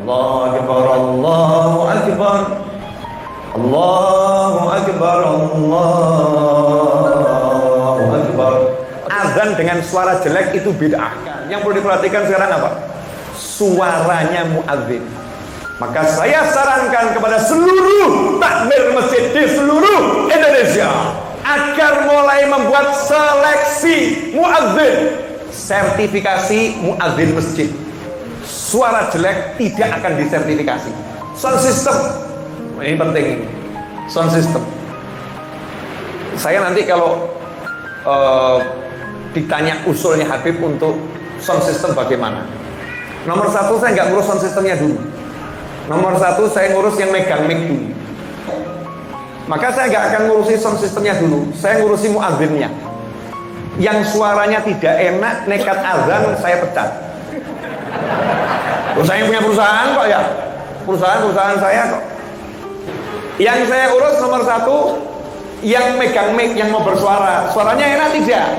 Allahu Akbar, Allahu Akbar, Allahu Akbar, Allahu Akbar. Azan dengan suara jelek itu bid'ah. Yang perlu diperhatikan sekarang apa? Suaranya muadzin. Maka saya sarankan kepada seluruh takmir masjid di seluruh Indonesia agar mulai membuat seleksi muadzin, sertifikasi muadzin masjid. Suara jelek tidak akan disertifikasi. Sound system, ini penting. Sound system. Saya nanti kalau ditanya usulnya Habib untuk sound system bagaimana? Nomor satu, saya nggak ngurus sound systemnya dulu. Nomor satu, saya ngurus yang megang mic dulu. Maka saya nggak akan ngurusi sound systemnya dulu. Saya ngurusi muadzinnya. Yang suaranya tidak enak, nekat azan, saya pecat. Saya punya perusahaan kok ya. Perusahaan saya kok. Yang saya urus nomor satu, yang megang mic, yang mau bersuara. Suaranya enak tidak?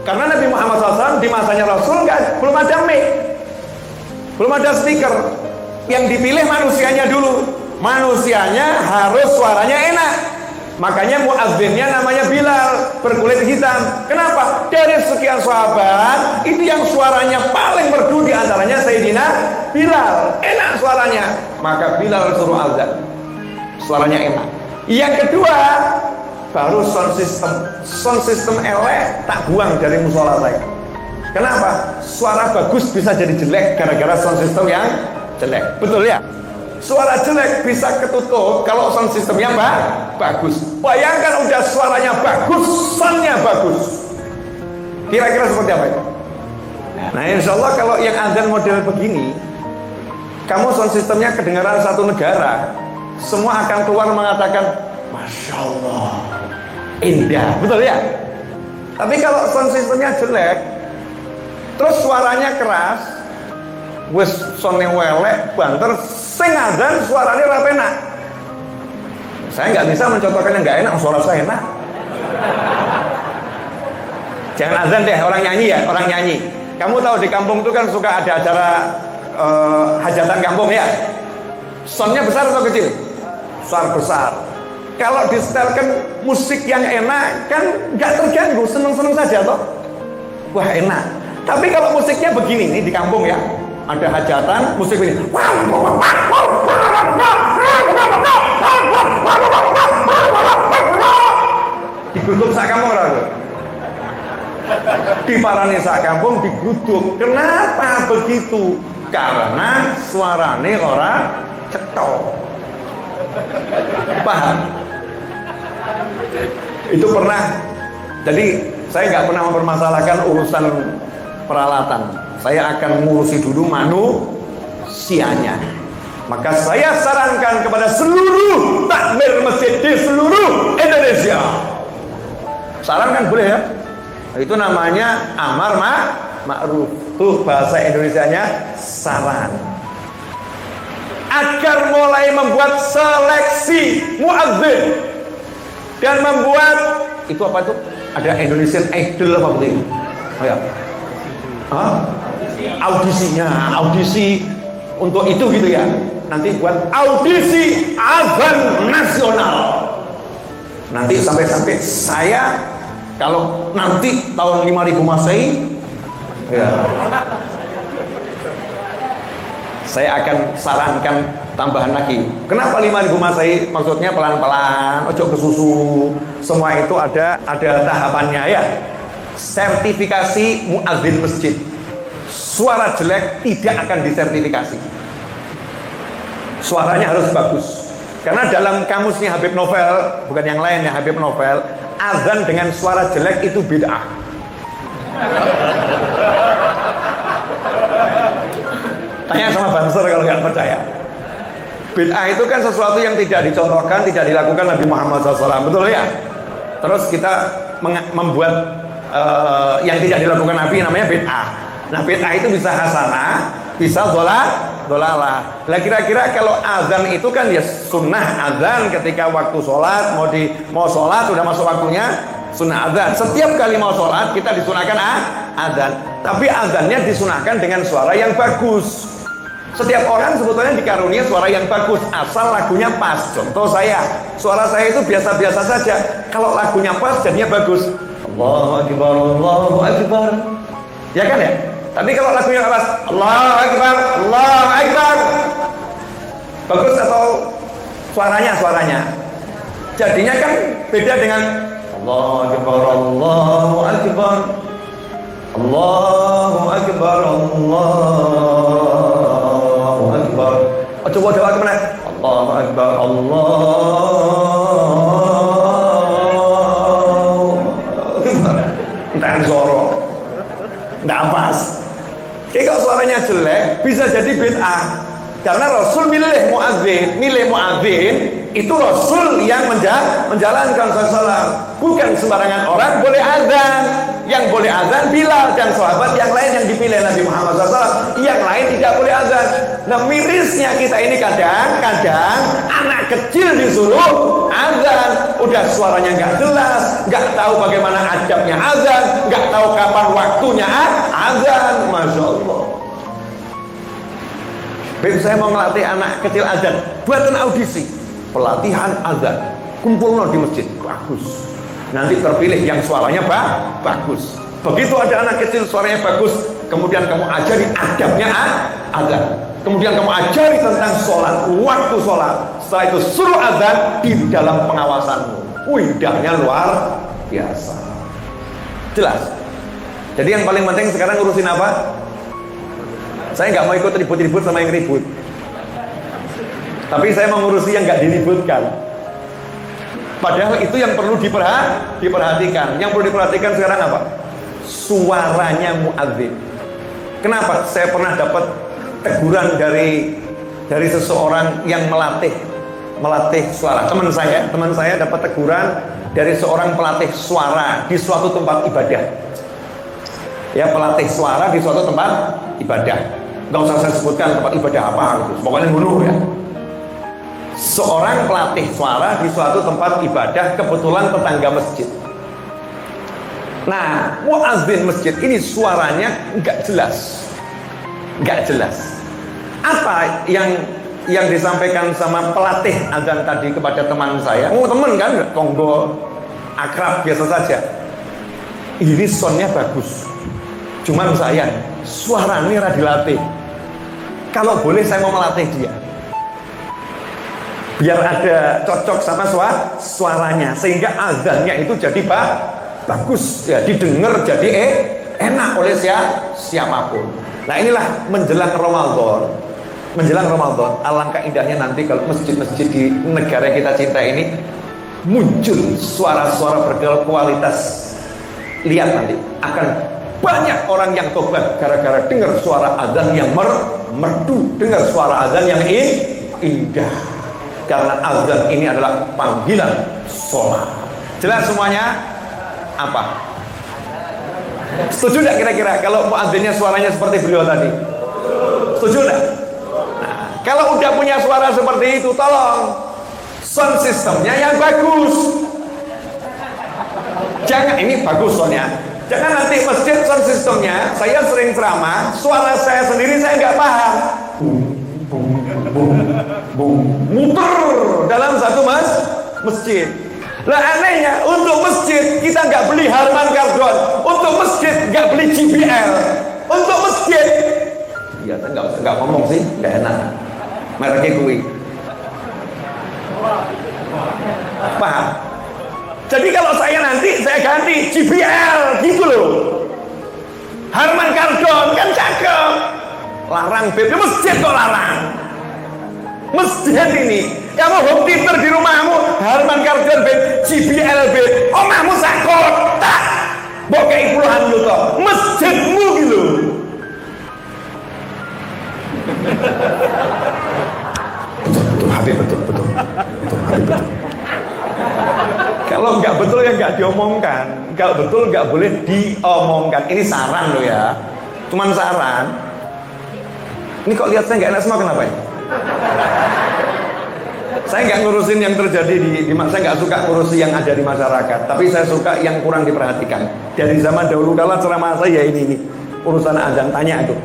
Karena Nabi Muhammad SAW di masanya Rasul belum ada mic, belum ada speaker. Yang dipilih manusianya dulu. Manusianya harus suaranya enak. Makanya muadzinnya namanya Bilal, berkulit hitam. Kenapa? Dari sekian sahabat, itu yang suaranya paling merdu di antaranya Sayyidina Bilal. Enak suaranya. Maka Bilal suruh azan. Suaranya enak. Yang kedua, baru sound system. Sound system elek tak buang dari musola saya. Kenapa? Suara bagus bisa jadi jelek gara-gara sound system yang jelek. Betul ya? Suara jelek bisa ketutup kalau sound systemnya bagus. Bayangkan udah suaranya bagus, soundnya bagus. Kira-kira seperti apa itu? Nah, insya Allah kalau yang azan model begini, kamu sound systemnya kedengaran satu negara, semua akan keluar mengatakan, Masya Allah, indah. Betul ya? Tapi kalau sound systemnya jelek, terus suaranya keras, wes soundnya welek, banter, sing azan suaranya ra enak. Saya nggak bisa mencontohkan yang nggak enak, suara saya enak. Jangan azan deh, orang nyanyi ya, orang nyanyi. Kamu tahu di kampung itu kan suka ada acara hajatan kampung ya. Soundnya besar atau kecil? Besar. Kalau disetelkan musik yang enak kan nggak terganggu, seneng-seneng saja toh. Wah enak. Tapi kalau musiknya begini nih di kampung ya, ada hajatan musik ini, diguduk sak kampung ragu. Diparani sak kampung diguduk. Kenapa begitu? Karena suarane ora cetok. Paham? Itu pernah. Jadi saya nggak pernah mempermasalahkan urusan peralatan. Saya akan ngurusi dulu manusianya. Maka saya sarankan kepada seluruh takmir masjid di seluruh Indonesia. Sarankan boleh ya? Itu namanya amar ma'ruf. Tuh bahasa Indonesianya saran. Agar mulai membuat seleksi muadzin dan membuat itu apa itu? Ada Indonesian Idol apa begitu? Oh ya. Audisi untuk itu gitu ya. Nanti buat audisi azan nasional. Nanti sampai saya kalau nanti tahun 5000 Masehi ya, saya akan sarankan tambahan lagi. Kenapa 5000 Masehi? Maksudnya pelan-pelan, ojo kesusu. Semua itu ada tahapannya ya. Sertifikasi muadzin masjid. Suara jelek tidak akan disertifikasi. Suaranya harus bagus. Karena dalam kamusnya Habib Novel, bukan yang lain ya, Habib Novel, azan dengan suara jelek itu bid'ah. Tanya sama Banser kalau nggak percaya. Bid'ah itu kan sesuatu yang tidak dicontohkan, tidak dilakukan Nabi Muhammad SAW, betul ya? Terus kita membuat yang tidak dilakukan Nabi namanya bid'ah. Nah bid'ah itu bisa hasanah, bisa dolalah. Nah kira-kira kalau azan itu kan ya sunnah azan ketika waktu sholat, mau sholat sudah masuk waktunya sunnah azan. Setiap kali mau sholat kita disunahkan azan. Tapi azannya disunahkan dengan suara yang bagus. Setiap orang sebetulnya dikarunia suara yang bagus, asal lagunya pas. Contoh suara saya itu biasa-biasa saja. Kalau lagunya pas, jadinya bagus. Allahu Akbar, Allahu Akbar. Ya kan ya? Tapi kalau lagunya nggak pas, Allahu Akbar, Allahu Akbar. Bagus atau suaranya? Jadinya kan beda dengan Allahu Akbar, Allahu Akbar, Allahu Akbar, Allahu Akbar. Oh, coba gimana? Allahu Akbar, Allahu Akbar. Entah suara, nggak pas. Kalau suaranya jelek, bisa jadi bid'ah. Karena Rasul milih muadzin itu Rasul yang menjalankan salat. Bukan sembarangan orang boleh azan. Yang boleh azan Bilal dan sahabat yang lain yang dipilih Nabi Muhammad SAW. Yang lain tidak boleh azan. Nah, mirisnya kita ini kadang-kadang anak kecil disuruh azan, udah suaranya nggak jelas, nggak tahu bagaimana adabnya azan, nggak tahu kapan waktunya azan. Masya Allah. Baik, saya mau ngelatih anak kecil azan, buatan audisi, pelatihan azan, kumpul di masjid, bagus. Nanti terpilih yang suaranya bagus. Begitu ada anak kecil suaranya bagus, kemudian kamu ajari adabnya azan. Kemudian kamu ajari tentang sholat, waktu sholat. Setelah itu suruh azan di dalam pengawasanmu. Indahnya luar biasa. Jelas. Jadi yang paling penting sekarang ngurusin apa? Saya nggak mau ikut ribut-ribut sama yang ribut. Tapi saya mau ngurusi yang nggak diributkan. Padahal itu yang perlu diperhatikan. Yang perlu diperhatikan sekarang apa? Suaranya muadzin. Kenapa? Saya pernah dapat teguran dari seseorang yang melatih suara. Teman saya dapat teguran dari seorang pelatih suara di suatu tempat ibadah. Ya, pelatih suara di suatu tempat ibadah. Gak usah saya sebutkan tempat ibadah apa gitu. Pokoknya dulu ya. Seorang pelatih suara di suatu tempat ibadah, kebetulan tetangga masjid. Nah, muadzin masjid ini suaranya nggak jelas. Apa yang disampaikan sama pelatih azan tadi kepada teman saya? Teman kan, tonggo akrab biasa saja. Ini soundnya bagus. Cuman saya suaranya dilatih. Kalau boleh saya mau melatih dia, biar ada cocok sama suaranya, sehingga azannya itu jadi bagus ya, didengar jadi enak oleh siapapun. Nah, inilah menjelang Ramadan, alangkah indahnya nanti kalau masjid-masjid di negara yang kita cinta ini muncul suara-suara berkualitas. Lihat nanti akan banyak orang yang tobat gara-gara dengar suara azan yang merdu, dengar suara azan yang indah. Karena azan ini adalah panggilan sholat. Jelas semuanya? Apa? Setuju tidak kira-kira kalau muadzinnya suaranya seperti beliau tadi? Setuju tidak? Nah, kalau udah punya suara seperti itu, tolong sound systemnya yang bagus. Jangan, ini bagus soundnya. Jangan nanti masjid sound systemnya, saya sering ceramah, suara saya sendiri saya nggak paham. Muter dalam satu masjid. Lah anehnya, untuk masjid kita nggak beli Harman Kardon, untuk masjid nggak beli JBL, untuk masjid ya nggak ngomong sih, nggak enak. Mereknya kui. Paham? Jadi kalau saya nanti saya ganti JBL gitu loh. Harman Kardon kan cakep. Larang beb, masjid kok larang. Masjid ini, kamu home theater di rumahmu, Harman Kardon bed, JBL bed, omahmu sakot, tak, bokeh puluhan juta, masjidmu gitu. Betul, Habib, betul. Kalau nggak betul ya nggak diomongkan, kalau betul nggak boleh diomongkan. Ini saran loh ya, cuman saran. Ini kok lihat saya nggak enak semua, kenapa ya? Saya nggak ngurusin yang terjadi saya nggak suka ngurusi yang ada di masyarakat, tapi saya suka yang kurang diperhatikan. Dari zaman dahulu kala ceramah saya ini urusan azan, tanya itu.